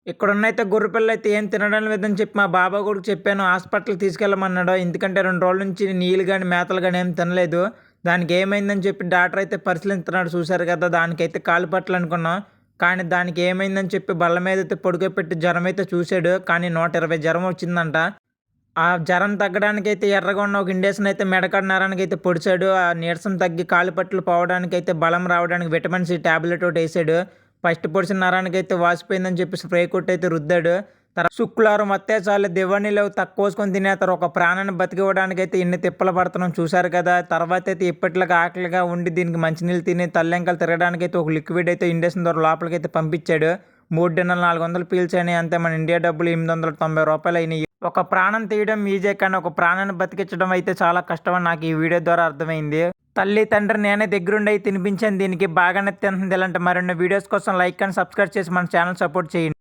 ఇక్కడున్నయితే గొర్రె పిల్లయితే ఏం తినడం లేదని చెప్పి మా బాబాయ్ కొడుకు చెప్పాను. హాస్పిటల్‌కి తీసుకెళ్ళమన్నాడు. ఎందుకంటే 2 రోజుల నుంచి నీళ్ళు గాని, మేతలు గాని ఏమి తినలేదు. దానికి ఏమైందని చెప్పి డాక్టర్ అయితే పరిశీలిస్తున్నాడు. చూసారు కదా! దానికైతే కాలు పట్లు అనుకున్నాం. కానీ దానికి ఏమైందని చెప్పి బల్ల మీదైతే పడుకోబెట్టి జ్వరం అయితే చూసాడు. కానీ 120 జ్వరం వచ్చిందంట. ఆ జ్వరం తగ్గడానికైతే ఎర్రగా ఉన్న ఒక ఇంజెక్షన్ అయితే మెడకాడ నరానికైతే పొడిచాడు. ఆ నీరసం తగ్గి కాళ్ళు పట్లు పోవడానికైతే బలం రావడానికి విటమిన్ సి టాబ్లెట్ ఒకటేసాడు. ఫస్ట్ పొడిచిన నరానికైతే వాసిపోయిందని చెప్పి స్ప్రే కొట్టయితే రుద్దాడు. శుక్రవారం వత్తే చాలు దివాణీలో తక్కువసుకొని తినేస్తారు. ఒక ప్రాణాన్ని బతికివ్వడానికైతే ఇన్ని తిప్పలు పడుతున్నాం చూసారు కదా! తర్వాతైతే ఇప్పటిలాగా ఆకలిగా ఉండి దీనికి మంచినీళ్ళు తిని తల్లెంకలు తిరగడానికైతే ఒక లిక్విడ్ అయితే ఇంజెక్షన్ ద్వారా లోపలికైతే పంపించాడు. 3 దినాలు 400 పీల్చాయని అంతే మన ఇండియా డబ్బులు రూ. 890 అయినాయి. ఒక ప్రాణం తీయడం ఈజీ కానీ ఒక ప్రాణాన్ని బతికించడం అయితే చాలా కష్టమని నాకు ఈ వీడియో ద్వారా అర్థమైంది. తల్లి తండ్రి నేనే దగ్గరుండి తినిపించాను దీనికి బాగానే తింటుంది. ఇలాంటి మరిన్ని వీడియోస్ కోసం లైక్ అండ్ సబ్స్క్రైబ్ చేసి మన ఛానల్ సపోర్ట్ చేయండి.